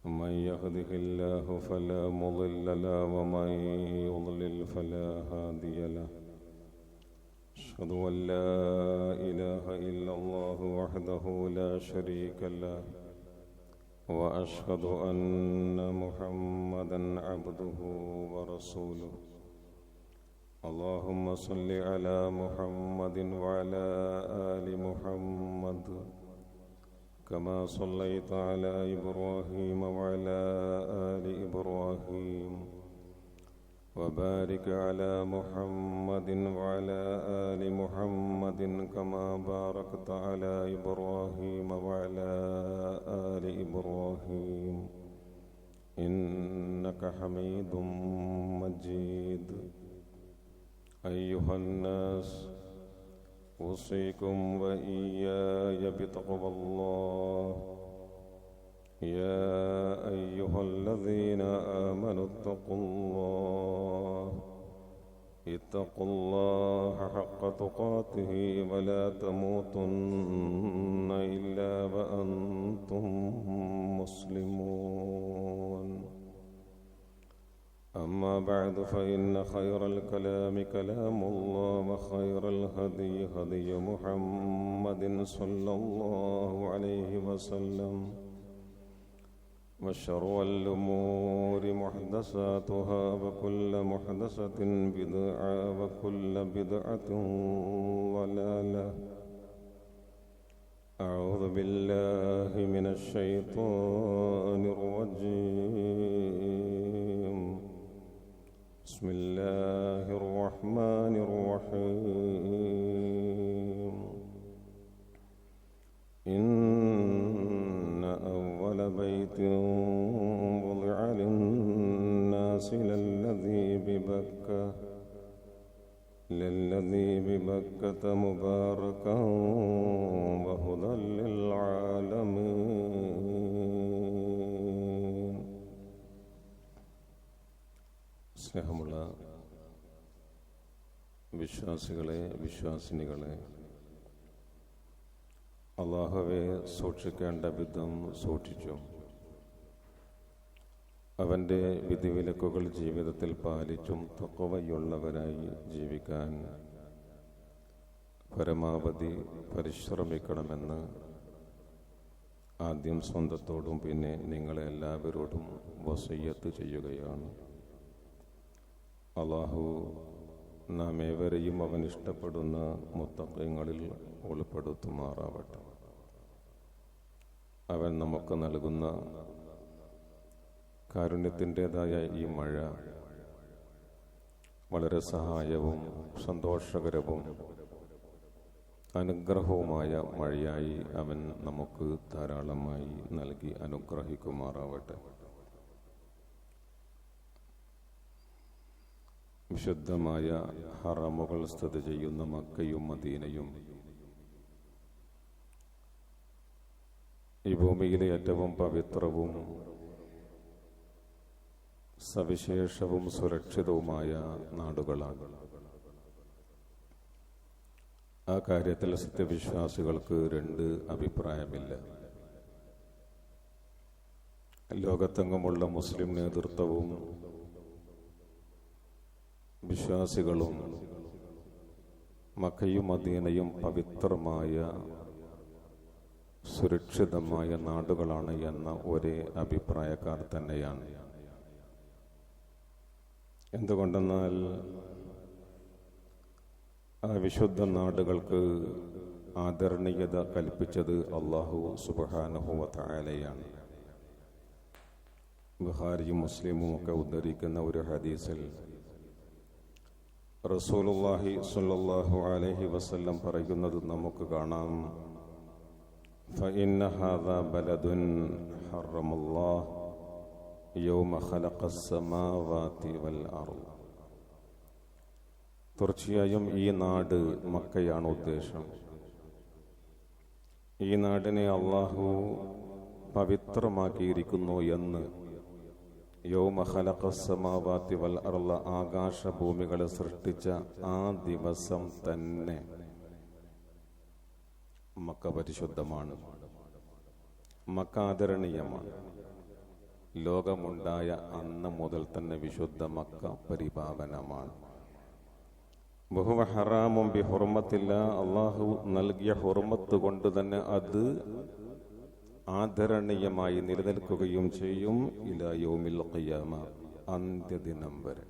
من يهده الله فلا مضل له ومن يضلل فلا هادي له. أشهد أن لا إله إلا الله وحده لا شريك له وأشهد أن محمدا عبده ورسوله. اللهم صل على محمد وعلى آل محمد كما صليت على إبراهيم وعلى آل إبراهيم وبارك على محمد وعلى آل محمد كما باركت على إبراهيم وعلى آل إبراهيم إنك حميد مجيد. أيها الناس أوصيكم وإياي بتقوى الله. يا أيها الذين آمنوا اتقوا الله حق تقاته ولا تموتن إلا وأنتم مسلمون. أما بعد فإن خير الكلام كلام الله وخير الهدي هدي محمد صلى الله عليه وسلم وشر الأمور محدثاتها وكل محدثة بدعة وكل بدعة ضلالة. أعوذ بالله من الشيطان الرجيم. بسم الله الرحمن الرحيم. إن أول بيت وضع للناس للذي ببكة مباركا وهدى للعالمين. സ്നേഹമുള്ള വിശ്വാസികളെ, വിശ്വാസിനികളെ, അല്ലാഹുവെ സൂക്ഷിക്കേണ്ട വിധം സൂക്ഷിച്ചു അവൻ്റെ വിധിവിലക്കുകൾ ജീവിതത്തിൽ പാലിച്ചും തഖ്വയുള്ളവരായി ജീവിക്കാൻ പരമാവധി പരിശ്രമിക്കണമെന്ന് ആദ്യം സ്വന്തത്തോടും പിന്നെ നിങ്ങളെ എല്ലാവരോടും വസിയ്യത്ത് ചെയ്യുകയാണ്. അല്ലാഹു നാം ഏവരെയും അവൻ ഇഷ്ടപ്പെടുന്ന മുത്തഖീങ്ങളിൽ ഉൾപ്പെടുത്തുമാറാവട്ടെ. അവൻ നമുക്ക് നൽകുന്ന കാരുണ്യത്തിൻ്റെതായ ഈ മഴ വളരെ സഹായവും സന്തോഷകരവും അനുഗ്രഹവുമായ മഴയായി അവൻ നമുക്ക് ധാരാളമായി നൽകി അനുഗ്രഹിക്കുമാറാവട്ടെ. വിശുദ്ധമായ ഹറമുകൾ സ്ഥിതി ചെയ്യുന്ന മക്കയും മദീനയും ഈ ഭൂമിയിലെ ഏറ്റവും പവിത്രവും സവിശേഷവും സുരക്ഷിതവുമായ നാടുകളാണ്. ആ കാര്യത്തിൽ സത്യവിശ്വാസികൾക്ക് രണ്ട് അഭിപ്രായമില്ല. ലോകത്തെങ്ങുമുള്ള മുസ്ലിം നേതൃത്വവും വിശ്വാസികളും മക്കയും മദീനയും പവിത്രമായ സുരക്ഷിതമായ നാടുകളാണ് എന്ന ഒരേ അഭിപ്രായക്കാർ തന്നെയാണ്. എന്തുകൊണ്ടെന്നാൽ ആ വിശുദ്ധ നാടുകൾക്ക് ആദരണീയത കൽപ്പിച്ചത് അല്ലാഹു സുബ്ഹാനഹു വ തആലയാണ്. ബുഖാരിയും മുസ്ലിമും ഒക്കെ ഉദ്ധരിക്കുന്ന ഒരു ഹദീസിൽ റസൂലുള്ളാഹി സ്വല്ലല്ലാഹു അലൈഹി വസല്ലം പറയുന്നത് നമുക്ക് കാണാം. ഫഇന്ന ഹാദാ ബലദുൻ ഹറമല്ലാഹ് യൗമ ഖലഖസ് സമാവാതി വൽ അർള്. തീർച്ചയായും ഈ നാട് മക്കയാണ് ഉദ്ദേശം. ഈ നാടിനെ അല്ലാഹു പവിത്രമാക്കിയിരിക്കുന്നു എന്ന് യൗമ ഖലഖസ് സമാവാതി വൽ അർള്, ആകാശഭൂമികളെ സൃഷ്ടിച്ച ആ ദിവസം തന്നെ മക്ക പരിശുദ്ധമാണ്, മക്ക ആദരണീയമാണ്. ലോകമുണ്ടായ അന്ന് മുതൽ തന്നെ വിശുദ്ധ മക്ക പരിപാവനമാണ്. വഹുവ ഹറാമും ബി ഹുർമത്തില്ല, അള്ളാഹു നൽകിയ ഹുർമത്ത് കൊണ്ട് തന്നെ അത് ആദരണീയമായി നിലനിൽക്കുകയും ചെയ്യും. ഇലാ യൗമിൽ ഖിയാമ, അന്ത്യദിനം വരെ.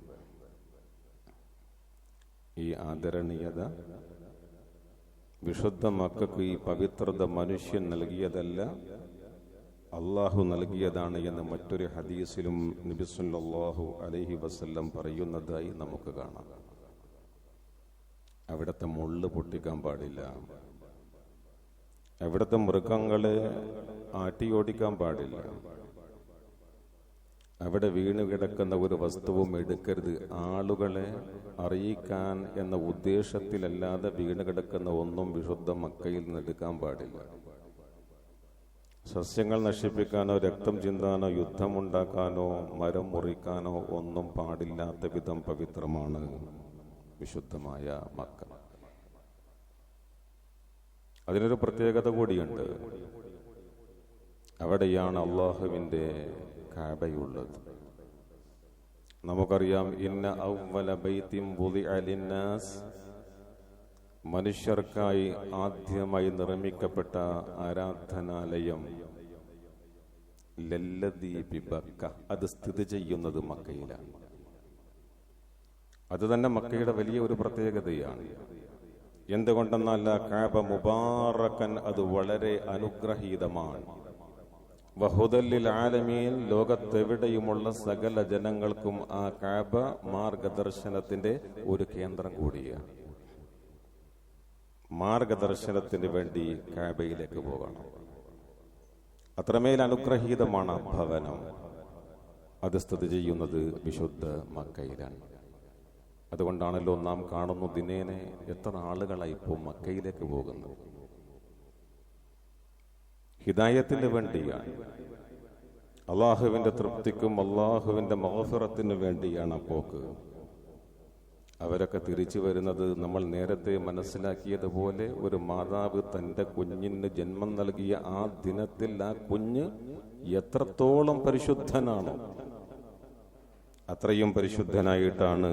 ഈ ആദരണീയത വിശുദ്ധ മക്കൾക്ക് ഈ പവിത്രത മനുഷ്യൻ നൽകിയതല്ല, അള്ളാഹു നൽകിയതാണ് എന്ന് മറ്റൊരു ഹദീസിലും നബി സല്ലല്ലാഹു അലൈഹി വസല്ലം പറയുന്നതായി നമുക്ക് കാണാം. അവിടുത്തെ മുള്ള് പൊട്ടിക്കാൻ പാടില്ല, അവിടുത്തെ മൃഗങ്ങളെ ആട്ടിയോടിക്കാൻ പാടില്ല, അവിടെ വീണു കിടക്കുന്ന ഒരു വസ്തുവും എടുക്കരുത്. ആളുകളെ അറിയിക്കാൻ എന്ന ഉദ്ദേശത്തിലല്ലാതെ വീണു കിടക്കുന്ന ഒന്നും വിശുദ്ധ മക്കയിൽ നിന്ന് എടുക്കാൻ പാടില്ല. സസ്യങ്ങൾ നശിപ്പിക്കാനോ രക്തം ചിന്താനോ യുദ്ധമുണ്ടാക്കാനോ മരം മുറിക്കാനോ ഒന്നും പാടില്ലാത്ത വിധം പവിത്രമാണ് വിശുദ്ധമായ മക്ക. അതിനൊരു പ്രത്യേകത കൂടിയുണ്ട്. അവിടെയാണ് അള്ളാഹുവിൻ്റെ കഅബയുള്ളത്. നമുക്കറിയാം, ഇന്ന അവ്വല ബൈത്തിൻ വുദിഅ ലിന്നാസ്, മനുഷ്യർക്കായി ആദ്യമായി നിർമ്മിക്കപ്പെട്ട ആരാധനാലയം ലല്ലദീ ബിബക്ക, അത് സ്ഥിതി ചെയ്യുന്നത് മക്കയിലാണ്. അത് തന്നെ മക്കയുടെ വലിയ ഒരു പ്രത്യേകതയാണ്. എന്തുകൊണ്ടെന്നല്ല, കഅബ മുബാറക്കൻ, അത് വളരെ അനുഗ്രഹീതമാണ്. വഹുദല്ലിൽ ആലമീൻ, ലോകത്തെവിടെയുമുള്ള സകല ജനങ്ങൾക്കും ആ കഅബ മാർഗദർശനത്തിന്റെ ഒരു കേന്ദ്രം കൂടിയാണ്. മാർഗദർശനത്തിന് വേണ്ടി കഅബയിലേക്ക് പോകണം. അത്രമേൽ അനുഗ്രഹീതമാണ് ആ ഭവനം. അത് സ്ഥിതി ചെയ്യുന്നത് വിശുദ്ധ മക്കയിലാണ്. അതുകൊണ്ടാണല്ലോ നാം കാണുന്നു, ദിനേനെ എത്ര ആളുകളായി ഇപ്പോൾ മക്കയിലേക്ക് പോകുന്നത്. ഹിദായത്തിന് വേണ്ടിയാണ്, അള്ളാഹുവിന്റെ തൃപ്തിക്കും അള്ളാഹുവിന്റെ മഗ്ഫിറത്തിനു വേണ്ടിയാണ് പോക്ക്. അവരൊക്കെ തിരിച്ചു വരുന്നത് നമ്മൾ നേരത്തെ മനസ്സിലാക്കിയതുപോലെ, ഒരു മാതാവ് തൻ്റെ കുഞ്ഞിന് ജന്മം നൽകിയ ആ ദിനത്തിൽ ആ കുഞ്ഞ് എത്രത്തോളം പരിശുദ്ധനാണോ അത്രയും പരിശുദ്ധനായിട്ടാണ്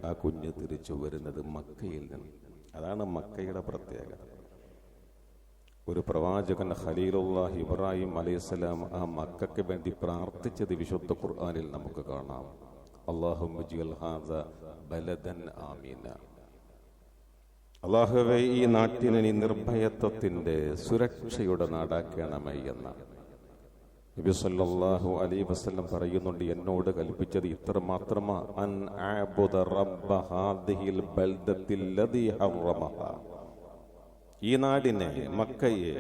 ആ കുഞ്ഞ് തിരിച്ചു വരുന്നത് മക്കയിൽ നിന്ന്. അതാണ് മക്കയുടെ പ്രത്യേകത. ഒരു പ്രവാചകൻ ഖലീലുല്ലാഹി ഇബ്രാഹിം അലൈഹിസ്സലാം ആ മക്കയ്ക്ക് വേണ്ടി പ്രാർത്ഥിച്ചത് വിശുദ്ധ ഖുർആനിൽ നമുക്ക് കാണാം. അല്ലാഹുമ്മ ജ്അൽ ഹാദ ബലദൻ ആമീന, അല്ലാഹുവേ ഈ നാട്ടിനെ നീ നിർഭയത്വത്തിന്റെ സുരക്ഷയുടെ നാടാക്കണമേ എന്ന് നബി സല്ലല്ലാഹു അലൈഹി വസല്ലം പറയുന്നുണ്ട്. എന്നോട് കൽപ്പിച്ചത് ഇത്ര മാത്രമാ, അൻ അഅബുദ റബ്ബ ഹാദിഹിൽ ബൽദത്തിൽ ലദീ ഹറമഹ, ഈ നാടിനെ മക്കയെ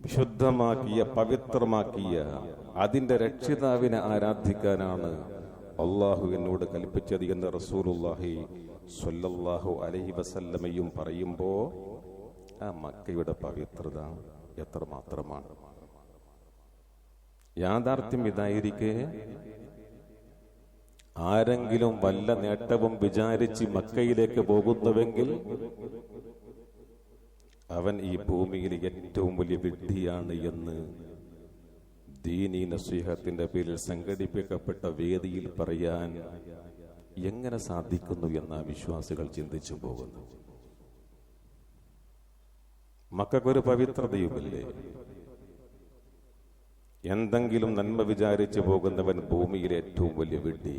വിശുദ്ധമാക്കിയ പവിത്രമാക്കിയ അതിന്റെ രക്ഷിതാവിനെ ആരാധിക്കാനാണ് അള്ളാഹു എന്നോട് കൽപ്പിച്ചത് എന്ന് റസൂലുള്ളാഹി സ്വല്ലല്ലാഹു അലൈഹി വസല്ലമയും പറയുമ്പോ ആ മക്കയുടെ പവിത്രത എത്രമാത്രമാണ്. യാഥാർത്ഥ്യം ഇതായിരിക്കെ, ആരെങ്കിലും വല്ല നേട്ടവും വിചാരിച്ച് മക്കയിലേക്ക് പോകുന്നുവെങ്കിൽ അവൻ ഈ ഭൂമിയിൽ ഏറ്റവും വലിയ വിഡ്ഢിയാണ് എന്ന് ദീനി നസീഹത്തിന്റെ പേരിൽ സംഘടിപ്പിക്കപ്പെട്ട വേദിയിൽ പറയാൻ എങ്ങനെ സാധിക്കുന്നു എന്ന വിശ്വാസികൾ ചിന്തിച്ചു പോകുന്നു. മക്കൾക്കൊരു പവിത്രതയുമില്ലേ? എന്തെങ്കിലും നന്മ വിചാരിച്ചു പോകുന്നവൻ ഭൂമിയിലെ ഏറ്റവും വലിയ വിഡ്ഢി.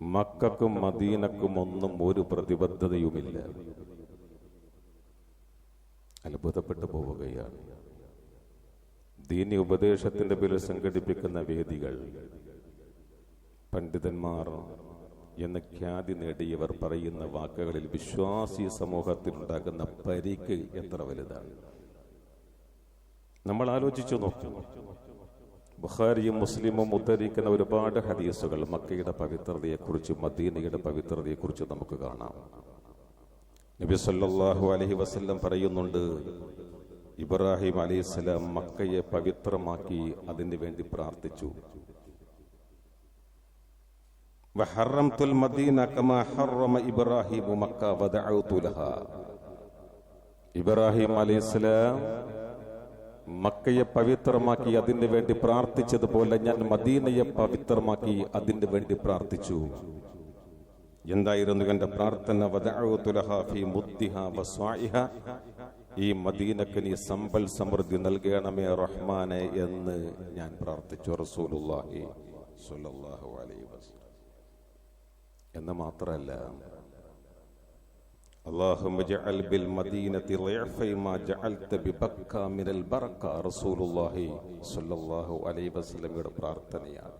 മക്കൾക്കും മദീനക്കും ഒന്നും ഒരു പ്രതിബദ്ധതയുമില്ല. അത്ഭുതപ്പെട്ടു പോവുകയാണ്. ദീനി ഉപദേശത്തിന്റെ പേരിൽ സംഘടിപ്പിക്കുന്ന വേദികൾ, പണ്ഡിതന്മാർ എന്ന് ഖ്യാതി നേടിയവർ പറയുന്ന വാക്കുകളിൽ വിശ്വാസി സമൂഹത്തിലുണ്ടാകുന്ന പരിക്ക് എത്ര വലുതാണ്. നമ്മൾ ആലോചിച്ചു നോക്കും. ബുഖാരിയും മുസ്ലിമും ഉദ്ധരിക്കുന്ന ഒരുപാട് ഹദീസുകൾ മക്കയുടെ പവിത്രതയെക്കുറിച്ച്, മദീനയുടെ പവിത്രതയെക്കുറിച്ച് നമുക്ക് കാണാം. നബി സല്ലല്ലാഹു അലൈഹി വസല്ലം പറയുന്നുണ്ട്, ഇബ്രാഹിം അലൈഹിസ്സലാം മക്കയെ പവിത്രമാക്കി അതിനു വേണ്ടി പ്രാർത്ഥിച്ചു. വഹറംതുൽ മദീന കമാ ഹറമ ഇബ്രാഹിം മക്ക വദഅഉതു ലഹാ. ഇബ്രാഹിം അലൈഹിസ്സലാം മക്കയെ പവിത്രമാക്കി അതിനു വേണ്ടി പ്രാർത്ഥിച്ചതുപോലെ ഞാൻ മദീനയെ പവിത്രമാക്കി അതിനു വേണ്ടി പ്രാർത്ഥിച്ചു. എന്തായിരുന്നു എന്റെ പ്രാർത്ഥന? വദഅഉതു ലഹാ ഫീ മുദ്ദിഹാ വസ്വാഇഹാ, ഈ മദീനക്ക് നീ സമ്പൽ സമൃദ്ധി നൽകണമേ റഹ്മാനെ എന്ന് ഞാൻ പ്രാർത്ഥിച്ചു. റസൂലുള്ളാഹി സ്വല്ലല്ലാഹു അലൈഹി വസല്ലം. എന്ന് മാത്രമല്ല, അല്ലാഹുമ്മ ജഅൽ ബിൽ മദീനതി ളിഅഫൈ മാ ജഅൽത ബിബക്ക മിനൽ ബറക, റസൂലുള്ളാഹി സ്വല്ലല്ലാഹു അലൈഹി വസല്ലമയുടെ പ്രാർത്ഥനയാണ്.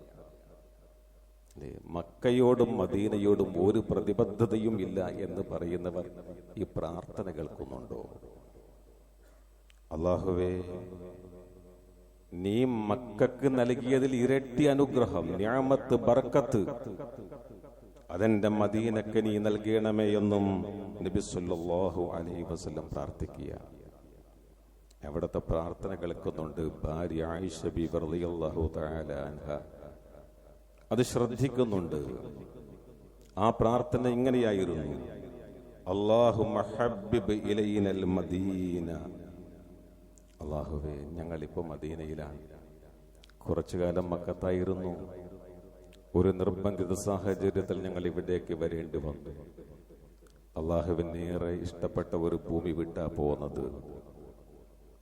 മക്കയോടും മദീനയോടും ഒരു പ്രതിബദ്ധതയും ഇല്ല എന്ന് പറയുന്നവർ ഈ പ്രാർത്ഥന കേൾക്കുന്നുണ്ടോ? അല്ലാഹുവേ, നീ മക്കക്ക് നൽകിയതിൽ ഇരട്ടി അനുഗ്രഹം, നിഅമത്ത്, ബർക്കത്ത് അതെന്റെ മദീനക്ക് നീ നൽകണമേ എന്നും നബി സല്ലല്ലാഹു അലൈഹി വസല്ലം പ്രാർത്ഥിക്കുക. അവിടുത്തെ പ്രാർത്ഥന കേൾക്കുന്നുണ്ട് ഭാര്യ ആയിഷ ബീബി റളിയല്ലാഹു തആല അൻഹ. അത് ശ്രദ്ധിക്കുന്നുണ്ട്. ആ പ്രാർത്ഥന ഇങ്ങനെയായിരുന്നു: അല്ലാഹുമ്മ ഹബ്ബിബ് ഇലൈനൽ മദീന. അല്ലാഹുവേ, ഞങ്ങളിപ്പോൾ മദീനയിലാണ്. കുറച്ചു കാലം മക്കത്തായിരുന്നു. ഒരു നിർബന്ധിത സാഹചര്യത്തിൽ ഞങ്ങൾ ഇവിടേക്ക് വരേണ്ടി വന്നു. അള്ളാഹുവിനേറെ ഇഷ്ടപ്പെട്ട ഒരു ഭൂമി വിട്ടാ പോകുന്നത്.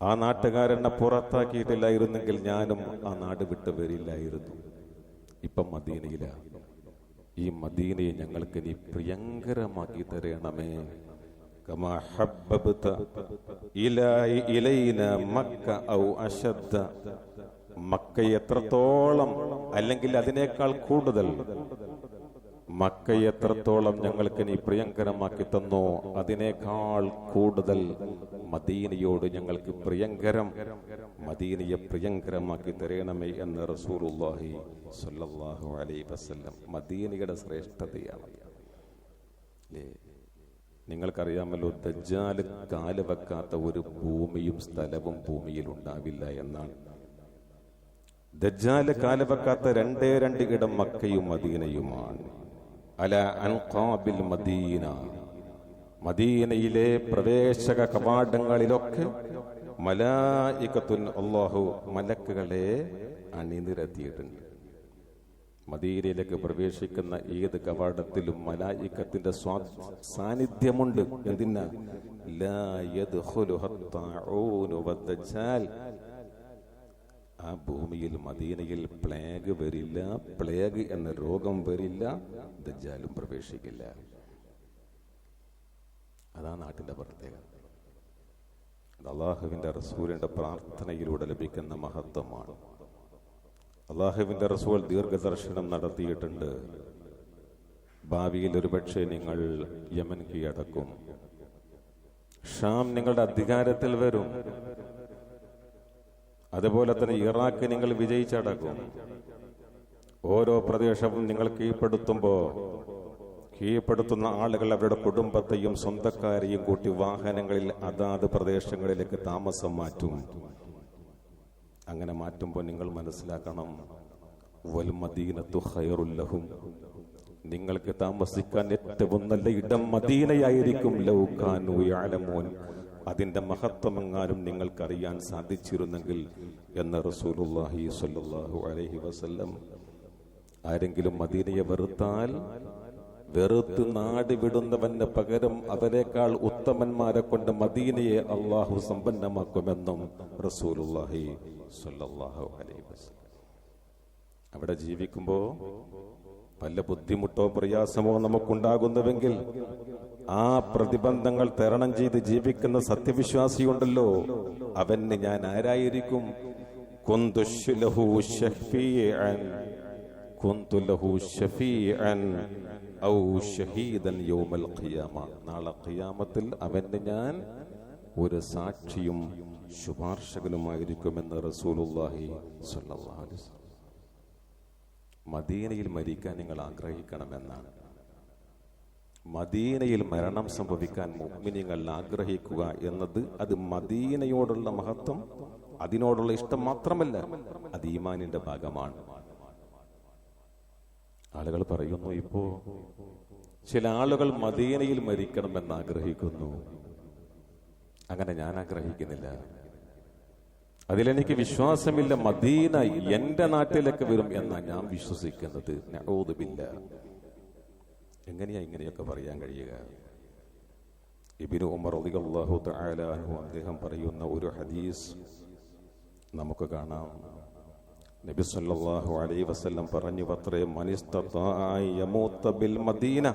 ആ നാട്ടുകാരെന്നെ പുറത്താക്കിയിട്ടില്ലായിരുന്നെങ്കിൽ ഞാനും ആ നാട് വിട്ട് വരില്ലായിരുന്നു. ഇപ്പം മദീനയിലാണ്. ഈ മദീനയെ ഞങ്ങൾക്ക് നീ പ്രിയങ്കരമാക്കി തരണമേ. കമാ ഹബ്ബബ്ത ഇലൈന മക്ക ഔ അശദ്ദ, മക്കയെ എത്രത്തോളം അല്ലെങ്കിൽ അതിനേക്കാൾ കൂടുതൽ, മക്കയെ എത്രത്തോളം ഞങ്ങൾക്ക് നീ പ്രിയങ്കരമാക്കി തന്നോ അതിനേക്കാൾ കൂടുതൽ മദീനയോട് ഞങ്ങൾക്ക് പ്രിയങ്കരം, മദീനയെ പ്രിയങ്കരമാക്കി തരണമേ എന്ന് റസൂലുള്ളാഹി സ്വല്ലല്ലാഹു അലൈഹി വസല്ലം. മദീനയുടെ ശ്രേഷ്ഠതയാണ്. നിങ്ങൾക്കറിയാമല്ലോ, ദജ്ജാൽ കാല് വെക്കാത്ത ഒരു ഭൂമിയും സ്ഥലവും ഭൂമിയിൽ ഉണ്ടാവില്ല എന്നാണ്. ദജ്ജാൽ കാല് വെക്കാത്ത രണ്ടേ രണ്ട് ഇടം മക്കയും മദീനയുമാണ്. അല അൻഖാബിൽ മദീന, മദീനയിലെ പ്രവേശക കവാടങ്ങളിലൊക്കെ മലായികത്തുൻ, അല്ലാഹു മലക്കുകളെ അണിനിരത്തിയിട്ടുണ്ട്. മദീനയിലേക്ക് പ്രവേശിക്കുന്ന ഏത് കവാടത്തിലും മലായികത്തിന്റെ സാന്നിധ്യമുണ്ട്. എന്തിനാ? ലാ യദ്ഖുലുഹു ത്വാഊനു വദ്ദജ്ജാൽ. ആ ഭൂമിയിൽ മദീനയിൽ പ്ലേഗ് വരില്ല, പ്ലേഗ് എന്ന രോഗം വരില്ല, ദജ്ജാലും പ്രവേശിക്കില്ല. അതാ നാട്ടിന്റെ പ്രത്യേകത. അള്ളാഹുവിന്റെ റസൂലിന്റെ പ്രാർത്ഥനയിലൂടെ ലഭിക്കുന്ന മഹത്വമാണ്. അള്ളാഹുവിന്റെ റസൂൽ ദീർഘദർശനം നടത്തിയിട്ടുണ്ട്. ഭാവിയിൽ ഒരുപക്ഷെ നിങ്ങൾ യമൻ കീഴടക്കും, ഷാം നിങ്ങളുടെ അധികാരത്തിൽ വരും, അതുപോലെ തന്നെ ഇറാഖ് നിങ്ങൾ വിജയിച്ചടക്കും. ഓരോ പ്രദേശവും നിങ്ങൾ കീഴ്പ്പെടുത്തുന്ന ആളുകൾ അവരുടെ കുടുംബത്തെയും സ്വന്തക്കാരെയും കൂട്ടി വാഹനങ്ങളിൽ അതാത് പ്രദേശങ്ങളിലേക്ക് താമസം മാറ്റും. അങ്ങനെ മാറ്റുമ്പോൾ നിങ്ങൾ മനസ്സിലാക്കണം, വൽ മദീനത്തു ഖൈറുൽ ലഹും, നിങ്ങൾക്ക് താമസിക്കാൻ ഏറ്റവും നല്ല ഇടം മദീനയായിരിക്കും. ലൗ കാനൂ യഅലമൂൻ, അതിന്റെ മഹത്വമെങ്ങാനും നിങ്ങൾക്കറിയാൻ സാധിച്ചിരുന്നെങ്കിൽ എന്ന് റസൂലുള്ളാഹി സ്വല്ലല്ലാഹു അലൈഹി വസല്ലം. ആരെങ്കിലും മദീനയെ വെറുത്താൽ, വെറുത്ത് നാട് വിടുന്നവന് പകരം അവരെക്കാൾ ഉത്തമന്മാരെ കൊണ്ട് മദീനയെ അള്ളാഹു സമ്പന്നമാക്കുമെന്നും റസൂലുള്ളാഹി സ്വല്ലല്ലാഹു അലൈഹി വസല്ലം. അവിടെ ജീവിക്കുമ്പോൾ വല്ല ബുദ്ധിമുട്ടോ പ്രയാസമോ നമുക്കുണ്ടാകുന്നുവെങ്കിൽ ആ പ്രതിബന്ധങ്ങൾ തരണം ചെയ്ത് ജീവിക്കുന്ന സത്യവിശ്വാസിയുണ്ടല്ലോ, അവന് ഞാൻ ആരായിരിക്കും? കുന്തു ലഹു ശഫീഅൻ ഔ ഷഹീദൻ യൗമൽ ഖിയാമ. നാളെ ഖിയാമത്തിൽ അവന് ഞാൻ ഒരു സാക്ഷിയും ശുപാർശകനുമായിരിക്കുമെന്ന് റസൂലുള്ളാഹി സ്വല്ലല്ലാഹു അലൈഹി വസല്ലം. മദീനയിൽ മരിക്കാൻ നിങ്ങൾ ആഗ്രഹിക്കണമെന്നാണ്. മദീനയിൽ മരണം സംഭവിക്കാൻ മുഅ്മിനീങ്ങൾ ആഗ്രഹിക്കുക എന്നത് അത് മദീനയോടുള്ള മഹത്വം, അതിനോടുള്ള ഇഷ്ടം മാത്രമല്ല, അത് ഈമാനിന്റെ ഭാഗമാണ്. ആളുകൾ പറയുന്നു, ഇപ്പോ ചില ആളുകൾ മദീനയിൽ മരിക്കണമെന്ന് ആഗ്രഹിക്കുന്നു. അങ്ങനെ ഞാൻ ആഗ്രഹിക്കുന്നില്ല. അതിലെനിക്ക് വിശ്വാസമില്ല മദീന എന്റെ നാട്ടിലേക്ക് വരും എന്നാ ഞാൻ വിശ്വസിക്കുന്നത്. നഊദു ബില്ലാഹ്. എങ്ങനെയാ ഇങ്ങനെയൊക്കെ പറയാൻ കഴിയുക? ഇബ്നു ഉമർ റളിയല്ലാഹു തആല അൻഹു അദ്ദേഹം പറയുന്ന ഒരു ഹദീസ് നമുക്ക് കാണാം. നബി സല്ലല്ലാഹു അലൈഹി വസല്ലം പറഞ്ഞു അത്രേ, മനിസ്തതാഅ യമൂത ബിൽ മദീന,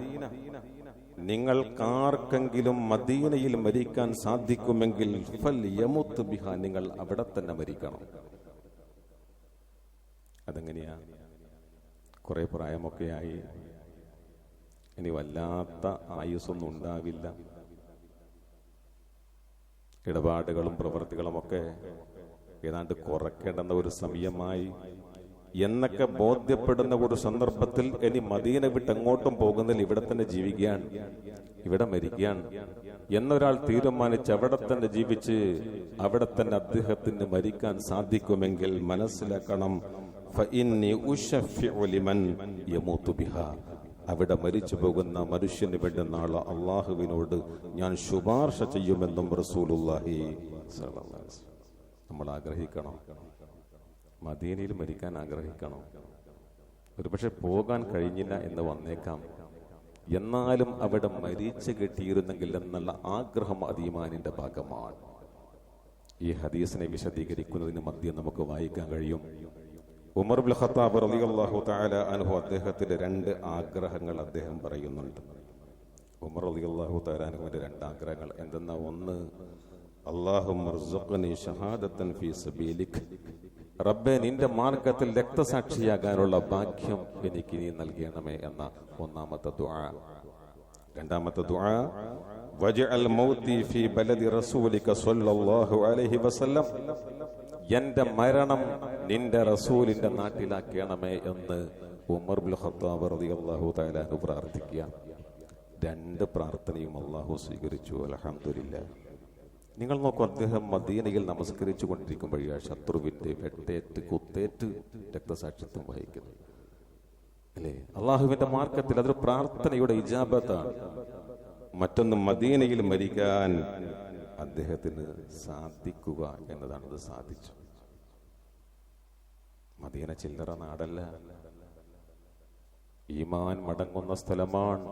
നിങ്ങൾക്കാർക്കെങ്കിലും മദീനയിൽ മരിക്കാൻ സാധിക്കുമെങ്കിൽ ഫൽയമുത് ബിഹാ, നിങ്ങൾ അവിടെ തന്നെ മരിക്കണം. അതെങ്ങനെയാ? കുറെ പ്രായമൊക്കെയായി, ഇനി വല്ലാത്ത ആയുസ്സൊന്നും ഉണ്ടാവില്ല, ഇടപാടുകളും പ്രവൃത്തികളുമൊക്കെ ഏതാണ്ട് കുറയ്ക്കേണ്ടുന്ന ഒരു സമയമായി എന്നൊക്കെ ബോധ്യപ്പെടുന്ന ഒരു സന്ദർഭത്തിൽ ഇനി മദീന വിട്ട് എങ്ങോട്ടും പോകുന്നതിൽ ഇവിടെ തന്നെ ജീവിക്കുകയാണ്, ഇവിടെ മരിക്കുകയാണ് എന്നൊരാൾ തീരുമാനിച്ച് അവിടെ തന്നെ ജീവിച്ച് അവിടെ തന്നെ അദ്ദേഹത്തിന് മരിക്കാൻ സാധിക്കുമെങ്കിൽ മനസ്സിലാക്കണം, ഫഇന്നി ഉശഫിഉ ലിമൻ യമൂതു ബിഹാ, അവിടെ മരിച്ചു പോകുന്ന മനുഷ്യന് വേണ്ടി നാളെ അള്ളാഹുവിനോട് ഞാൻ ശുപാർശ ചെയ്യുമെന്നും റസൂലുള്ളാഹി സ്വല്ലല്ലാഹു അലൈഹി വസല്ലം. നമ്മൾ ആഗ്രഹിക്കണം, മദീനയിൽ മരിക്കാൻ ആഗ്രഹിക്കണം. ഒരുപക്ഷെ പോകാൻ കഴിഞ്ഞില്ല എന്ന് വന്നേക്കാം, എന്നാലും അവിടെ മരിച്ചു കിട്ടിയിരുന്നെങ്കിൽ എന്നുള്ള ആഗ്രഹം ഈമാനിന്റെ ഭാഗമാണ്. ഈ ഹദീസിനെ വിശദീകരിക്കുന്നതിന് മധ്യം നമുക്ക് വായിക്കാൻ കഴിയും. ഉമർ ഇബ്നു ഖത്താബ് റളിയല്ലാഹു തആല അൻഹു അദ്ദേഹത്തിന്റെ രണ്ട് ആഗ്രഹങ്ങൾ അദ്ദേഹം പറയുന്നുണ്ട്. ഉമർ റളിയല്ലാഹു തആല അൻഹുവിന്റെ രണ്ട് ആഗ്രഹങ്ങൾ എന്തെന്നാ? ഒന്ന്, അല്ലാഹുമ്മർസുഖ്നി ഷഹാദത്തൻ ഫീ സബീലിക്, റബ്ബേ നിന്റെ മാർഗത്തിൽ രക്തസാക്ഷിയാകാനുള്ള ഭാഗ്യം എനിക്ക് നീ നൽകണമേ എന്ന ഒന്നാമത്തെ ദുആ. രണ്ടാമത്തെ ദുആ, വജ്അൽ മൗതി ഫീ ബലദി റസൂലിക സ്വല്ലല്ലാഹു അലൈഹി വസല്ലം, എന്റെ മരണം നിന്റെ റസൂലിന്റെ നാട്ടിലാക്കണമേ എന്ന് ഉമർ ഇബ്നു ഖത്താബ് റളിയല്ലാഹു തആല അൻഹു പ്രാർത്ഥിക്കുക. രണ്ട് പ്രാർത്ഥനയും അല്ലാഹു സ്വീകരിച്ചു. അൽഹംദുലില്ലാഹ്. നിങ്ങൾ നോക്കൂ, അദ്ദേഹം മദീനയിൽ നമസ്കരിച്ചു കൊണ്ടിരിക്കുമ്പോഴാണ് ശത്രുവിന്റെ വെട്ടേറ്റ് കുത്തേറ്റ് രക്തസാക്ഷിത്വം വഹിക്കുന്നത്, അല്ലേ? അള്ളാഹുവിന്റെ മാർഗത്തിൽ അതൊരു പ്രാർത്ഥനയുടെ ഇജാബത്താണ്. മറ്റൊന്ന്, മദീനയിൽ മരിക്കാൻ അദ്ദേഹത്തിന് സാധിക്കുക എന്നതാണ്. അത് സാധിച്ചു. മദീന ചില്ലറ നാടല്ല, ഈമാൻ മടങ്ങുന്ന സ്ഥലമാണ്.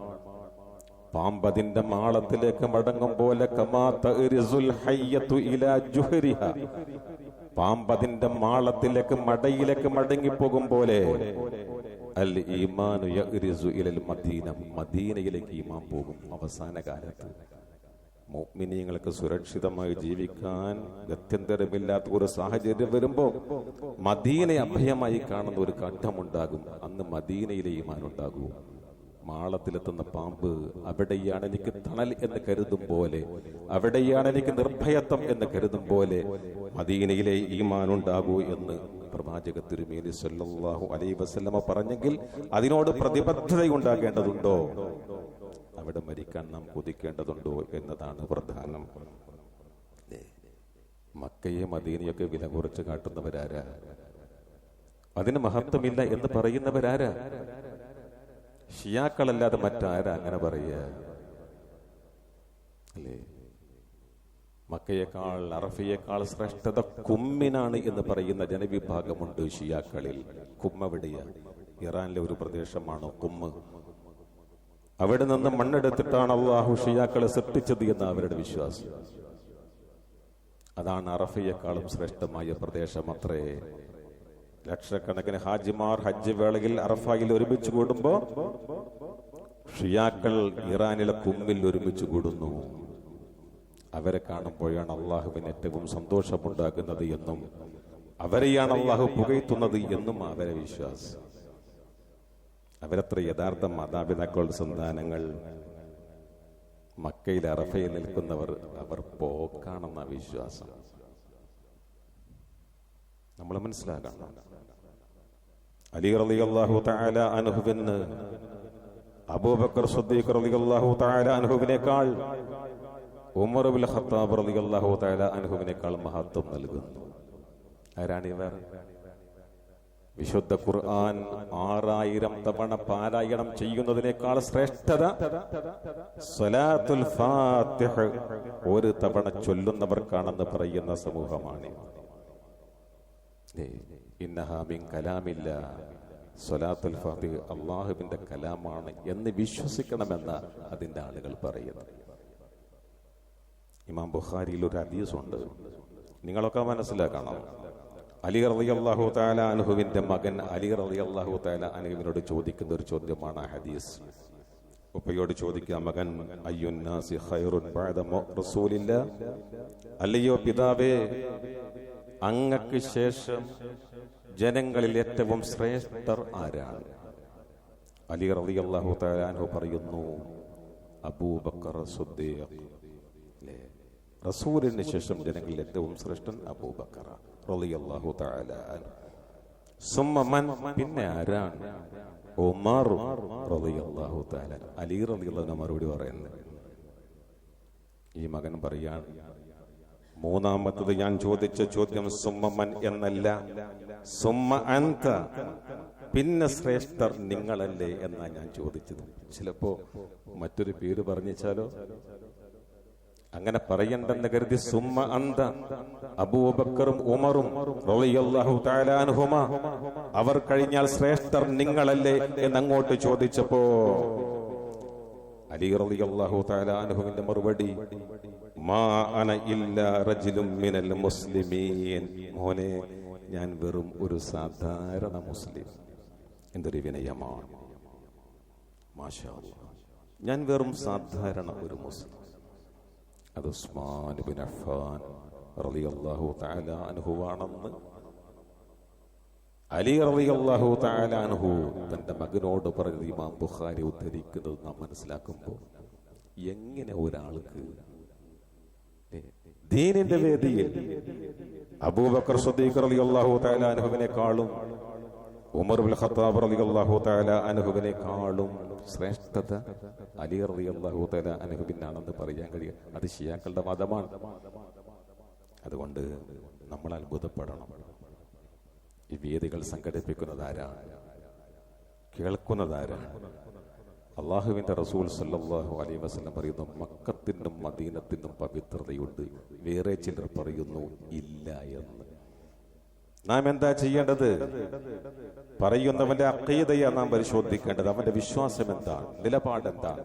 പാമ്പതിന്റെ മാളത്തിലേക്ക് മടങ്ങും പോലെ പാമ്പതിന്റെ മാളത്തിലേക്ക് മടയിലേക്ക് മടങ്ങിപ്പോകും പോലെ അൽ ഈമാനു യഗ്രിസു ഇലൽ മദീന, മദീനയിലേക്ക് ഈമാൻ പോകും. അവസാന കാലത്ത് മുഅ്മിനീങ്ങൾക്ക് സുരക്ഷിതമായി ജീവിക്കാൻ ഗത്യന്തരമില്ലാത്ത ഒരു സാഹചര്യം വരുമ്പോൾ മദീനയെ അഭയമായി കാണുന്ന ഒരു ഘട്ടമുണ്ടാകും. അന്ന് മദീനയിലെ ഈമാൻ ഉണ്ടാകൂ. മാളത്തിലെത്തുന്ന പാമ്പ് അവിടെയാണ് എനിക്ക് തണൽ എന്ന് കരുതും പോലെ, അവിടെയാണ് എനിക്ക് നിർഭയത്വം എന്ന് കരുതും പോലെ മദീനയിലെ ഈമാൻ ഉണ്ടാകൂ എന്ന് പ്രവാചക തിരുമേനി സല്ലല്ലാഹു അലൈഹി വസല്ലമ പറഞ്ഞെങ്കിൽ അതിനോട് പ്രതിബദ്ധതയുണ്ടാകേണ്ടതുണ്ടോ? അവിടെ മരിക്കാൻ നാം കൊതിക്കേണ്ടതുണ്ടോ എന്നതാണ് പ്രധാനം. മക്കയെ മദീനയൊക്കെ വില കുറച്ച് കാട്ടുന്നവരാരാ? അതിന് മഹത്വമില്ല എന്ന് പറയുന്നവരാരാ? ഷിയാക്കളല്ലാതെ മറ്റാരാ അങ്ങനെ പറയുക? അല്ലേ? മക്കയേക്കാൾ അറഫയേക്കാൾ ശ്രേഷ്ഠത കുമ്മിനാണ് എന്ന് പറയുന്ന ജനവിഭാഗമുണ്ട് ഷിയാക്കളിൽ. കുമ്മെവിടെയ? ഇറാനിലെ ഒരു പ്രദേശമാണ് കുമ്മ്. അവിടെ നിന്ന് മണ്ണെടുത്തിട്ടാണ് അള്ളാഹു ഷിയാക്കളെ സൃഷ്ടിച്ചത് എന്ന അവരുടെ വിശ്വാസം. അതാണ് അറഫയേക്കാളും ശ്രേഷ്ഠമായ പ്രദേശം അത്രേ. ലക്ഷക്കണക്കിന് ഹാജിമാർ ഹജ്ജ് വേളയിൽ അറഫയിൽ ഒരുമിച്ച് കൂടുമ്പോ ഷിയാക്കൾ ഇറാനിലെ കുമ്മിൽ ഒരുമിച്ച് കൂടുന്നു. അവരെ കാണുമ്പോഴാണ് അള്ളാഹുവിന് ഏറ്റവും സന്തോഷമുണ്ടാകുന്നത് എന്നും അവരെയാണ് അള്ളാഹു പുകഴ്ത്തുന്നത് എന്നും അവരെ വിശ്വാസം. അവരത്ര യഥാർത്ഥ മാതാപിതാക്കളുടെ സന്താനങ്ങൾ. മക്കയിൽ അറഫയിൽ നിൽക്കുന്നവർ അവർ പോക്കാണെന്ന വിശ്വാസം നമ്മൾ മനസ്സിലാക്കണം. അലി റളിയല്ലാഹു തആല അൻഹുവിന് അബൂബക്കർ സിദ്ദീഖ് റളിയല്ലാഹു തആല അൻഹുവിനേക്കാൾ ഉമർ ഇബ്നു ഖത്താബ് റളിയല്ലാഹു തആല അൻഹുവിനേക്കാൾ മഹത്വം നൽകുന്നു. ആരാണിവർ? വിശുദ്ധ ഖുർആൻ 6000 തവണ പാരായണം ചെയ്യുന്നതിനേക്കാൾ ശ്രേഷ്ഠത സ്വലാത്തുൽ ഫാത്തിഹ ഒരു തവണ ചൊല്ലുന്നവർക്കാണെന്ന് പറയുന്ന സമൂഹമാണ്. ഇന്നഹാ മിൻ കലാമില്ല, സ്വലാത്തുൽ ഫാത്തിഹ അള്ളാഹുവിന്റെ കലാമാണ് എന്ന് വിശ്വസിക്കണമെന്ന അതിന്റെ ആളുകൾ പറയുന്നത്. ഇമാം ബുഖാരിയിൽ ഒരു ഹദീസുണ്ട്, നിങ്ങളൊക്കെ മനസ്സിലാക്കണം. അലി റളിയല്ലാഹു തആല അൻഹുവിന്റെ മകൻ അലി റളിയല്ലാഹു തആല അൻഹുവിനോട് ചോദിക്കുന്ന ഒരു ചോദ്യമാണ് ആ ഹദീസ്. ഉപ്പയോട് ചോദിക്കുക, മകൻ അയ്യുന്നാസി ഖൈറുൻ ബഅദ റസൂലില്ലാ, അല്ലയോ പിതാവേ, അങ്ങക്ക് ശേഷം ജനങ്ങളിൽ ഏറ്റവും ശ്രേഷ്ഠർ ആരാണ്? അലി റളിയല്ലാഹു തആല അൻഹു പറയുന്നു, അബൂബക്കർ സിദ്ദീഖ്. റസൂലിന് ശേഷം ജനങ്ങളിൽ ഏറ്റവും ശ്രേഷ്ഠൻ അബൂബക്കർ റളിയല്ലാഹു തആല അൻഹു. സുമ്മ മൻ, പിന്നെ ആരാണ്? ഉമർ റളിയല്ലാഹു തആല. അലി റളിയല്ലാഹു അൻഹു മറുപടി പറയുന്നത്, ഈ മകൻ പറയാൻ, മൂന്നാമത്തത് ഞാൻ ചോദിച്ച ചോദ്യം സുമ്മ മൻ എന്നല്ല, സുമ്മ അൻത, പിന്നെ ശ്രേഷ്ഠർ നിങ്ങളല്ലേ എന്നാ ഞാൻ ചോദിച്ചത്. ചിലപ്പോ മറ്റൊരു പേര് പറഞ്ഞാലോ, അങ്ങനെ പറയണ്ടെന്ന് കരുതി സുമ്മ അന്ത, അബൂബക്കറും ഉമറും റളിയല്ലാഹു തആല അൻഹുമാ, അവർ കഴിഞ്ഞാൽ ശ്രേഷ്ഠർ നിങ്ങളല്ലേ എന്നങ്ങോട്ട് ചോദിച്ചപ്പോ അലി റളിയല്ലാഹു തആല അൻഹുവിന്റെ മറുപടി, മാ അന ഇല്ലാ റജുലുൻ മിനൽ മുസ്ലിമീൻ. മോനെ, ഞാൻ വെറും ഒരു സാധാരണ മുസ്ലിം. എന്തൊരു വിനയമാണ്, മാഷാ അല്ലാഹ്. ഞാൻ വെറും സാധാരണ ഒരു മുസ്ലിം. അത് ഉസ്മാൻ ഇബ്നു അഫ്ഫാൻ റളിയല്ലാഹു തആല അൻഹുവാണെന്ന് അലി റളിയല്ലാഹു തആല അൻഹു തന്റെ മകനോട് പറഞ്ഞത് ഇമാം ബുഖാരി ഉദ്ധരിക്കുന്നത് നാം മനസ്സിലാക്കുമ്പോൾ, എങ്ങനെ ഒരാൾക്ക് ദീനിന്റെ വേദിയിൽ അബൂബക്കർ സിദ്ദീഖ് റളിയല്ലാഹു തആല അൻഹുവിനെക്കാളും ഉമർ ഇബ്നുൽ ഖത്താബ് റളിയല്ലാഹു തആല അൻഹുവിനെക്കാളും ശ്രേഷ്ഠത അലി റളിയല്ലാഹു തആല അൻഹുവിനാണെന്ന് പറയാൻ കഴിയും? അത് ശിയാക്കളുടെ മതമാണ്. അതുകൊണ്ട് നമ്മൾ അത്ഭുതപ്പെടണം. ഈ വേദികൾ സംഘടിപ്പിക്കുന്നതാരാണ്? കേൾക്കുന്നതാരാണ്? അള്ളാഹുവിന്റെ റസൂൽ സല്ലല്ലാഹു അലൈഹി വസല്ലം പറയുന്നു, മക്കത്തിനും മദീനത്തിനും പവിത്രതയുണ്ട്. വേറെ ചിലർ പറയുന്നു ഇല്ല എന്ന്. നാം എന്താ ചെയ്യേണ്ടത്? പറയുന്നവന്റെ അഖീദയാണ് നാം പരിശോധിക്കേണ്ടത്. അവന്റെ വിശ്വാസം എന്താണ്, നിലപാട് എന്താണ്?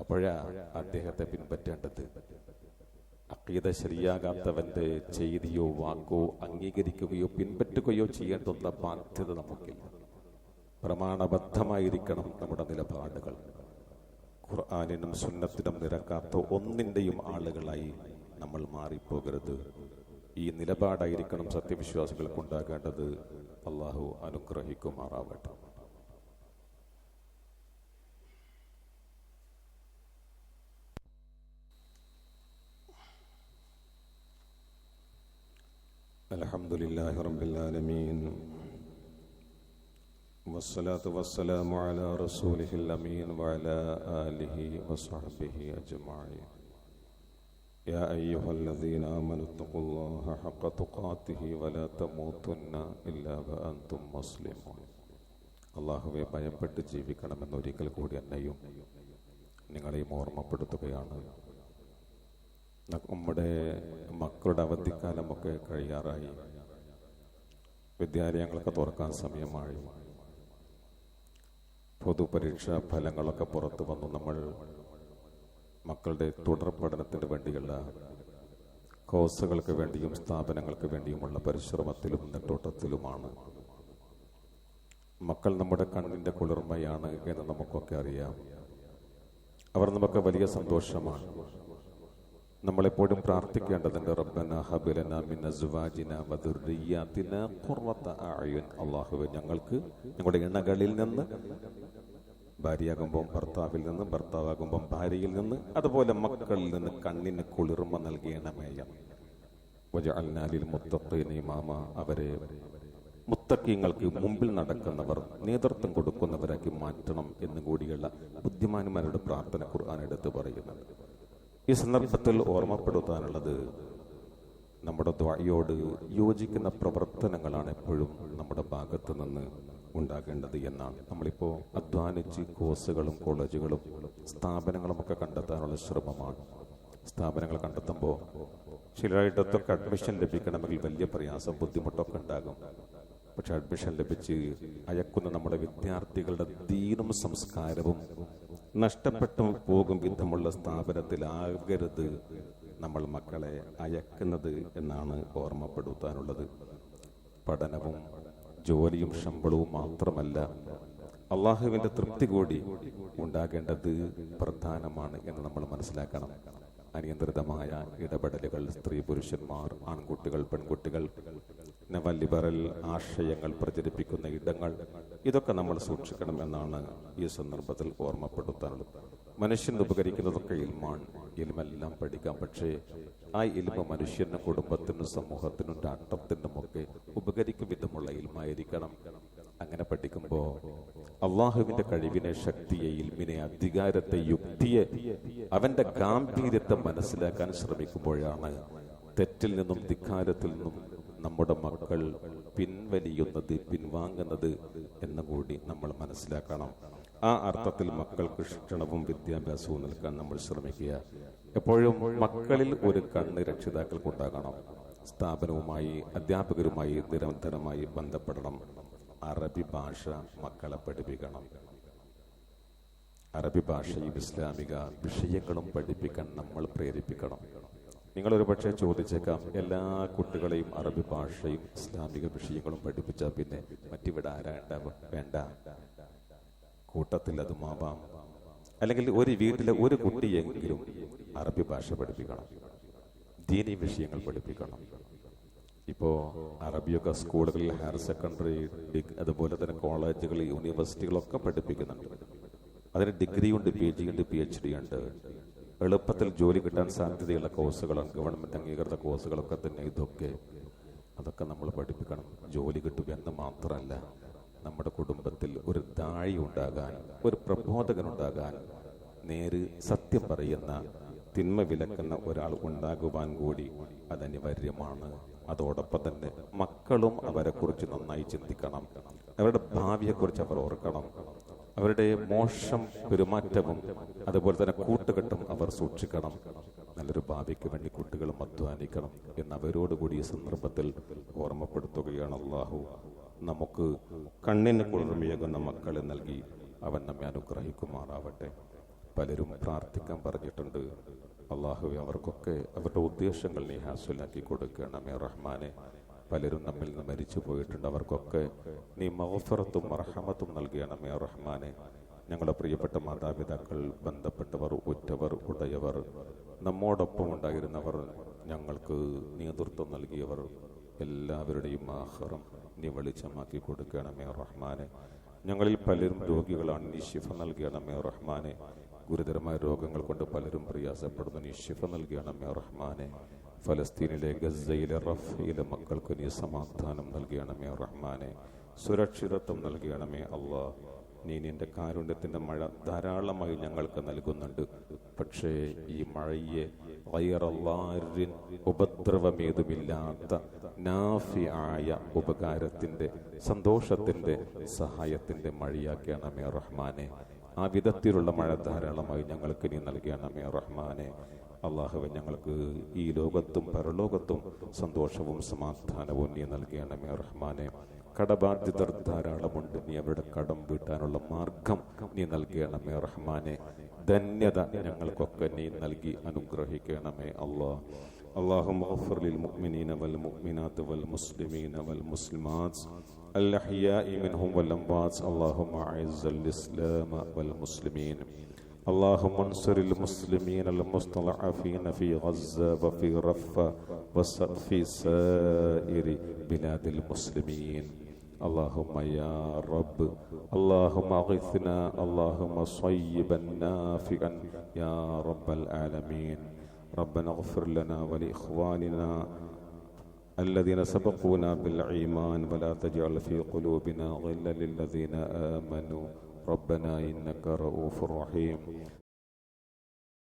അപ്പോഴാ അദ്ദേഹത്തെ പിൻപറ്റേണ്ടത്. അഖീദ ശരിയാകാത്തവന്റെ ചെയ്തിയോ വാക്കോ അംഗീകരിക്കുകയോ പിൻപറ്റുകയോ ചെയ്യേണ്ടുന്ന ബാധ്യത നമുക്കില്ല. പ്രമാണബദ്ധമായിരിക്കണം നമ്മുടെ നിലപാടുകൾ. ഖുർആനിനും സുന്നത്തിനും നിരക്കാത്ത ഒന്നിന്റെയും ആളുകളായി നമ്മൾ മാറിപ്പോകരുത്. ഈ നിലപാടായിരിക്കണം സത്യവിശ്വാസികൾക്ക് ഉണ്ടാകേണ്ടത്. അള്ളാഹു അനുഗ്രഹിക്കുമാറാവട്ടെ. അൽഹംദുലില്ലാഹി റബ്ബിൽ ആലമീൻ, വസ്സലാത്തു വസ്സലാമു അലാ റസൂലിഹിൽ അമീൻ വഅലാ ആലിഹി വസഹ്ബിഹി അജ്മഈൻ. يا أيها الذين آمنوا اتقوا الله حق تقاته ولا تموتن إلا وأنتم مسلمون. അള്ളാഹുവെ ഭയപ്പെട്ട് ജീവിക്കണമെന്ന് ഒരിക്കൽ കൂടി എന്നെയും നിങ്ങളെയും ഓർമ്മപ്പെടുത്തുകയാണ്. നമ്മുടെ മക്കളുടെ അവധിക്കാലമൊക്കെ കഴിയാറായി. വിദ്യാലയങ്ങളൊക്കെ തുറക്കാൻ സമയമായി. പൊതുപരീക്ഷാ ഫലങ്ങളൊക്കെ പുറത്തു വന്നു. നമ്മൾ മക്കളുടെ തുടർ പഠനത്തിന് വേണ്ടിയുള്ള കോഴ്സുകൾക്ക് വേണ്ടിയും സ്ഥാപനങ്ങൾക്ക് വേണ്ടിയുമുള്ള പരിശ്രമത്തിലും നെട്ടോട്ടത്തിലുമാണ്. മക്കൾ നമ്മുടെ കണ്ണിന്റെ കുളിർമയാണ് എന്ന് നമുക്കൊക്കെ അറിയാം. അവർ നമുക്ക് വലിയ സന്തോഷമാണ്. നമ്മളെപ്പോഴും പ്രാർത്ഥിക്കേണ്ടതുണ്ട്, റബ്ബനാ ഹബ് ലനാ മിൻ അസ്വാജിനാ വദുർരിയ്യാതിനാ ഖുർറത അഅ്യുൻ. അല്ലാഹുവേ, ഞങ്ങൾക്ക് ഞങ്ങളുടെ ഇണകളിൽ നിന്ന്, ഭാര്യയാകുമ്പോൾ ഭർത്താവിൽ നിന്ന്, ഭർത്താവാകുമ്പോൾ ഭാര്യയിൽ നിന്ന്, അതുപോലെ മക്കളിൽ നിന്ന് കണ്ണിന് കുളിർമ നൽകണമേ. വജഅൽനാ ലിൽ മുത്തഖീന ഇമാമ. അവരെ മുത്തഖീങ്ങൾക്ക് മുമ്പിൽ നടക്കുന്നവർ, നേതൃത്വം കൊടുക്കുന്നവരാക്കി മാറ്റണം എന്ന് കൂടിയുള്ള ബുദ്ധിമാന്മാരുടെ പ്രാർത്ഥന ഖുർആൻ എടുത്ത് പറയുന്നുണ്ട്. ഈ സന്ദർഭത്തിൽ ഓർമ്മപ്പെടുത്താനുള്ളത്, നമ്മുടെ ദുആയോട് യോജിക്കുന്ന പ്രവർത്തനങ്ങളാണ് എപ്പോഴും നമ്മുടെ ഭാഗത്ത് നിന്ന് ഉണ്ടാകേണ്ടത് എന്നാണ്. നമ്മളിപ്പോൾ അധ്വാനിച്ച് കോഴ്സുകളും കോളേജുകളും സ്ഥാപനങ്ങളും ഒക്കെ കണ്ടെത്താനുള്ള ശ്രമമാണ്. സ്ഥാപനങ്ങൾ കണ്ടെത്തുമ്പോൾ ചിലയിടത്തൊക്കെ അഡ്മിഷൻ ലഭിക്കണമെങ്കിൽ വലിയ പ്രയാസം ബുദ്ധിമുട്ടൊക്കെ ഉണ്ടാകും. പക്ഷെ അഡ്മിഷൻ ലഭിച്ച് അയക്കുന്ന നമ്മുടെ വിദ്യാർത്ഥികളുടെ ദീനും സംസ്കാരവും നഷ്ടപ്പെട്ടു പോകും വിധമുള്ള സ്ഥാപനത്തിലാകരുത് നമ്മൾ മക്കളെ അയക്കുന്നത് എന്നാണ് ഓർമ്മപ്പെടുത്താനുള്ളത്. പഠനവും ജോലിയും ശമ്പളവും മാത്രമല്ല, അള്ളാഹുവിൻ്റെ തൃപ്തി കൂടി ഉണ്ടാകേണ്ടത് പ്രധാനമാണ് എന്ന് നമ്മൾ മനസ്സിലാക്കണം. അനിയന്ത്രിതമായ ഇടപെടലുകൾ, സ്ത്രീ പുരുഷന്മാർ, ആൺകുട്ടികൾ, പെൺകുട്ടികൾ, നവലിബറൽ ആശയങ്ങൾ പ്രചരിപ്പിക്കുന്ന ഇടങ്ങൾ, ഇതൊക്കെ നമ്മൾ സൂക്ഷിക്കണം എന്നാണ് ഈ സന്ദർഭത്തിൽ ഓർമ്മപ്പെടുത്താനുള്ളത്. മനുഷ്യന് ഉപകരിക്കുന്നതൊക്കെ ഇൽമാണ്, ഇൽമെല്ലാം പഠിക്കാം. പക്ഷേ ആ ഇൽമ മനുഷ്യനും കുടുംബത്തിനും സമൂഹത്തിനും രാഷ്ട്രത്തിനുമൊക്കെ ഉപകരിക്കും വിധമുള്ള ഇൽമായിരിക്കണം. അങ്ങനെ പഠിക്കുമ്പോൾ അള്ളാഹുവിന്റെ കഴിവിനെ, ശക്തിയെ, ഇൽമിനെ, അധികാരത്തെ, യുക്തിയെ, അവന്റെ ഗാംഭീര്യത്തെ മനസ്സിലാക്കാൻ ശ്രമിക്കുമ്പോഴാണ് തെറ്റിൽ നിന്നും ധിക്കാരത്തിൽ നിന്നും നമ്മുടെ മക്കൾ പിൻവാങ്ങുന്നത് എന്ന് കൂടി നമ്മൾ മനസ്സിലാക്കണം. ആ അർത്ഥത്തിൽ മക്കൾക്ക് ശിക്ഷണവും വിദ്യാഭ്യാസവും നൽകാൻ നമ്മൾ ശ്രമിക്കുക. എപ്പോഴും മക്കളിൽ ഒരു കണ്ണ് രക്ഷിതാക്കൾക്കുണ്ടാകണം. സ്ഥാപനവുമായി, അധ്യാപകരുമായി നിരന്തരമായി ബന്ധപ്പെടണം. അറബി ഭാഷ മക്കളെ പഠിപ്പിക്കണം. അറബി ഭാഷയും ഇസ്ലാമിക വിഷയങ്ങളും പഠിപ്പിക്കാൻ നമ്മൾ പ്രേരിപ്പിക്കണം. നിങ്ങളൊരു പക്ഷേ ചോദിച്ചേക്കാം, എല്ലാ കുട്ടികളെയും അറബി ഭാഷയും ഇസ്ലാമിക വിഷയങ്ങളും പഠിപ്പിച്ചാൽ പിന്നെ മറ്റിവിടെ ആരാ ഉണ്ടാവുക? വേണ്ട, കൂട്ടത്തിൽ അതുമാവാം. അല്ലെങ്കിൽ ഒരു വീട്ടിലെ ഒരു കുട്ടിയെങ്കിലും അറബി ഭാഷ പഠിപ്പിക്കണം, ദീനി വിഷയങ്ങൾ പഠിപ്പിക്കണം. ഇപ്പോൾ അറബിയൊക്കെ സ്കൂളുകളിൽ, ഹയർ സെക്കൻഡറി, അതുപോലെ തന്നെ കോളേജുകൾ, യൂണിവേഴ്സിറ്റികളൊക്കെ പഠിപ്പിക്കുന്നുണ്ട്. അതിന് ഡിഗ്രിയുണ്ട്, PG ഉണ്ട്, PhD ഉണ്ട്. എളുപ്പത്തിൽ ജോലി കിട്ടാൻ സാധ്യതയുള്ള കോഴ്സുകളാണ്, ഗവൺമെന്റ് അംഗീകൃത കോഴ്സുകളൊക്കെ തന്നെ. അതൊക്കെ നമ്മൾ പഠിപ്പിക്കണം. ജോലി കിട്ടുക എന്ന് മാത്രമല്ല, നമ്മുടെ കുടുംബത്തിൽ ഒരു ദാഴി ഉണ്ടാകാൻ, ഒരു പ്രബോധകനുണ്ടാകാൻ, നേര് സത്യം പറയുന്ന, തിന്മ വിലക്കുന്ന ഒരാൾ ഉണ്ടാകുവാൻ കൂടി അതനിവാര്യമാണ്. അതോടൊപ്പം തന്നെ മക്കളും അവരെക്കുറിച്ച് നന്നായി ചിന്തിക്കണം. അവരുടെ ഭാവിയെക്കുറിച്ച് അവർ ഓർക്കണം. അവരുടെ മോശം പെരുമാറ്റവും അതുപോലെ തന്നെ കൂട്ടുകെട്ടും അവർ സൂക്ഷിക്കണം. നല്ലൊരു ഭാവിക്ക് വേണ്ടി കുട്ടികളും അധ്വാനിക്കണം എന്ന് അവരോടുകൂടി ഈ സന്ദർഭത്തിൽ ഓർമ്മപ്പെടുത്തുകയാണ്. അള്ളാഹു നമുക്ക് കണ്ണിന് കുളിർമയേകുന്ന മക്കളെ നൽകി അവൻ നമ്മെ അനുഗ്രഹിക്കുമാറാവട്ടെ. പലരും പ്രാർത്ഥിക്കാൻ പറഞ്ഞിട്ടുണ്ട്. അള്ളാഹുവെ, അവർക്കൊക്കെ അവരുടെ ഉദ്ദേശങ്ങൾ നീ ഹാസിലാക്കി കൊടുക്കണമേ റഹ്മാനെ. പലരും നമ്മിൽ നിന്ന് മരിച്ചു പോയിട്ടുണ്ട്. അവർക്കൊക്കെ നീ മഗ്ഫിറത്തും മർഹമത്തും നൽകണമേ റഹ്മാനെ. ഞങ്ങളുടെ പ്രിയപ്പെട്ട മാതാപിതാക്കൾ, ബന്ധപ്പെട്ടവർ, ഉറ്റവർ, ഉടയവർ, നമ്മോടൊപ്പം ഉണ്ടായിരുന്നവർ, ഞങ്ങൾക്ക് നേതൃത്വം നൽകിയവർ, എല്ലാവരുടെയും ആഖിറം നീ വെളിച്ചമാക്കി കൊടുക്കണമേ റഹ്മാനെ. ഞങ്ങളിൽ പലരും രോഗികളാണ്, നീ ശിഫ നൽകണമേ റഹ്മാനെ. ഗുരുതരമായ രോഗങ്ങൾ കൊണ്ട് പലരും പ്രയാസപ്പെടുന്നു, നീ ശിഫ നൽകണമേ റഹ്മാനെ. ഫലസ്തീനിലെ, ഗസയിലെ, റഫയിലെ മക്കൾക്ക് നീ സമാധാനം നൽകണമേ റഹ്മാനെ. സുരക്ഷിതത്വം നൽകണമേ അല്ലാഹ്. നീ നിന്റെ കാരുണ്യത്തിന്റെ മഴ ധാരാളമായി ഞങ്ങൾക്ക് നൽകുന്നുണ്ട്. പക്ഷേ ഈ മഴയെ ഉപദ്രവമേതുമില്ലാത്ത നാഫിയായ ഉപകാരത്തിന്റെ, സന്തോഷത്തിന്റെ, സഹായത്തിന്റെ മഴയാക്കണമേ റഹ്മാനെ. ആ വിധത്തിലുള്ള മഴ ധാരാളമായി ഞങ്ങൾക്ക് നീ നൽകണമേ റഹ്മാനെ. അള്ളാഹുവെ, ഞങ്ങൾക്ക് ഈ ലോകത്തും പരലോകത്തും സന്തോഷവും സമാധാനവും നീ നൽകണമേ റഹ്മാനെ. കടബാധ്യതർ ധാരാളമുണ്ട്, നീ അവരുടെ കടം വീട്ടാനുള്ള മാർഗം നീ നൽകണമേ റഹ്മാനെ. ധന്യത ഞങ്ങൾക്കൊക്കെ നീ നൽകി അനുഗ്രഹിക്കണമേ അല്ലാഹ്. اللهم اغفر للمؤمنين والمؤمنات والمسلمين والمسلمات الأحياء منهم والأموات. اللهم أعز الإسلام والمسلمين. اللهم انصر المسلمين المستضعفين في غزة وفي رفح وفي سائر بلاد المسلمين. اللهم يا رب، اللهم اغثنا، اللهم صيبا نافعا يا رب العالمين. ربنا اغفر لنا ولإخواننا الذين سبقونا بالإيمان ولا تجعل في قلوبنا غلا للذين آمنوا ربنا إنك رؤوف رحيم.